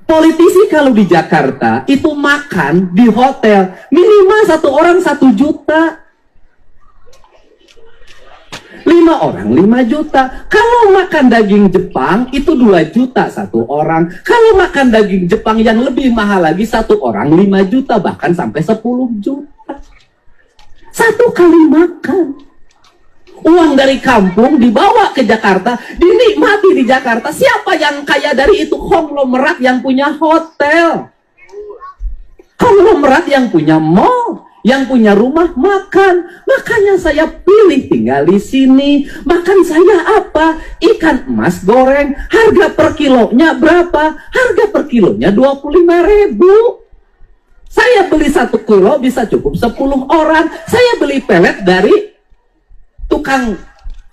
Politisi kalau di Jakarta itu makan di hotel minimal 1 orang 1 juta. 5 orang 5 juta. Kalau makan daging Jepang itu 2 juta 1 orang. Kalau makan daging Jepang yang lebih mahal lagi 1 orang 5 juta, bahkan sampai 10 juta. 1 kali makan. Uang dari kampung dibawa ke Jakarta, dinikmati di Jakarta. Siapa yang kaya dari itu? Konglomerat yang punya hotel, konglomerat yang punya mall, yang punya rumah makan. Makanya saya pilih tinggal di sini. Makan saya apa? Ikan emas goreng. Harga per kilonya berapa? Harga per kilonya 25.000. Saya beli 1 kilo bisa cukup 10 orang. Saya beli pelet dari tukang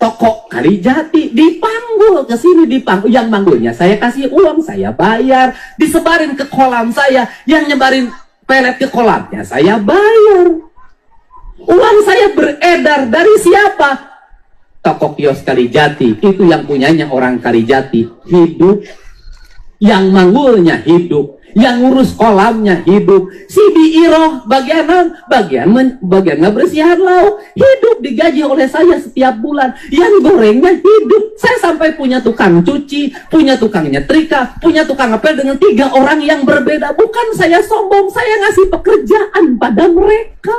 toko Kalijati, dipanggul ke sini, dipanggul. Yang manggulnya saya kasih uang, saya bayar, disebarin ke kolam saya. Yang nyebarin pelet ke kolamnya saya bayar. Uang saya beredar dari siapa? Toko kios Kalijati, itu yang punyanya orang Kalijati, hidup. Yang manggulnya hidup, yang ngurus kolamnya hidup. Si Diiroh bagian ngebersihan lauk hidup, digaji oleh saya setiap bulan. Yang gorengnya hidup. Saya sampai punya tukang cuci, punya tukang nyetrika, punya tukang ngepel dengan 3 orang yang berbeda. Bukan saya sombong, saya ngasih pekerjaan pada mereka.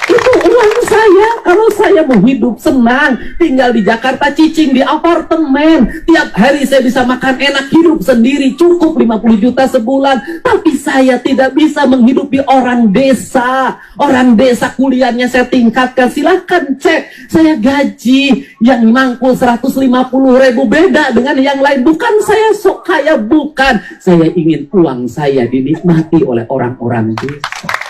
Itu uang saya. Kalau saya mau hidup senang, tinggal di Jakarta, cicing di apartemen, tiap hari saya bisa makan enak, hidup sendiri, cukup 50 juta sebulan. Tapi saya tidak bisa menghidupi orang desa. Orang desa kuliahnya saya tingkatkan. Silahkan cek, saya gaji yang mangkul 150.000, beda dengan yang lain. Bukan saya sok kaya, bukan. Saya ingin uang saya dinikmati oleh orang-orang desa.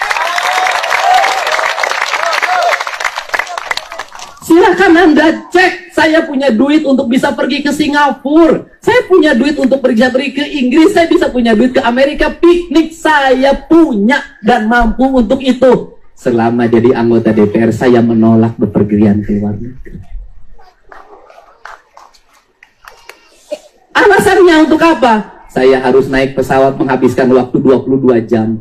Silakan Anda cek, saya punya duit untuk bisa pergi ke Singapura. Saya punya duit untuk pergi ke Inggris. Saya bisa punya duit ke Amerika piknik. Saya punya dan mampu untuk itu. Selama jadi anggota DPR, saya menolak bepergian ke luar negeri. Alasannya untuk apa? Saya harus naik pesawat menghabiskan waktu 22 jam.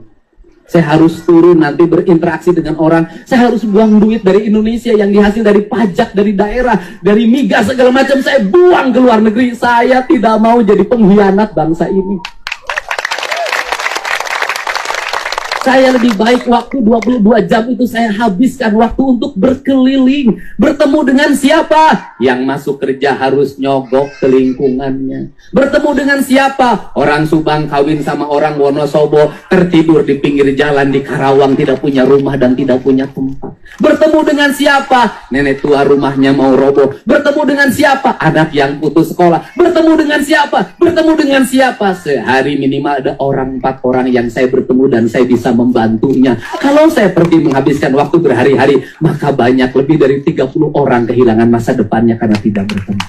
Saya harus turun nanti berinteraksi dengan orang. Saya harus buang duit dari Indonesia yang dihasil dari pajak, dari daerah, dari migas, segala macam. Saya buang ke luar negeri. Saya tidak mau jadi pengkhianat bangsa ini. Saya lebih baik waktu 22 jam itu saya habiskan waktu untuk berkeliling. Bertemu dengan siapa? Yang masuk kerja harus nyogok ke lingkungannya. Bertemu dengan siapa? Orang Subang kawin sama orang Wonosobo, tertidur di pinggir jalan di Karawang, tidak punya rumah dan tidak punya tempat. Bertemu dengan siapa? Nenek tua rumahnya mau roboh. Bertemu dengan siapa? Anak yang putus sekolah. Bertemu dengan siapa? Bertemu dengan siapa? Sehari minimal ada 4 orang yang saya bertemu dan saya bisa membantunya. Kalau saya pergi menghabiskan waktu berhari-hari, maka banyak lebih dari 30 orang kehilangan masa depannya karena tidak bertemu.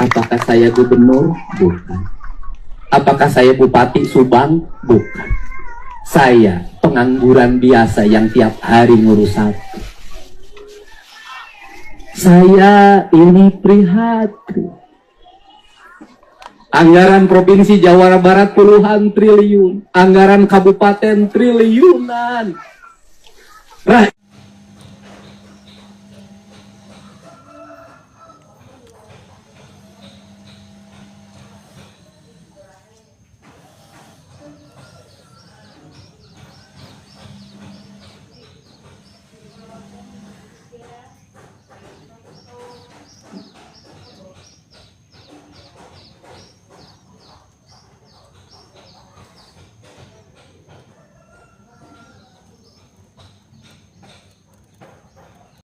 Apakah saya gubernur? Bukan. Apakah saya bupati Subang? Bukan. Saya pengangguran biasa yang tiap hari ngurus satu. Saya ini prihatin. Anggaran Provinsi Jawa Barat puluhan triliun. Anggaran kabupaten triliunan.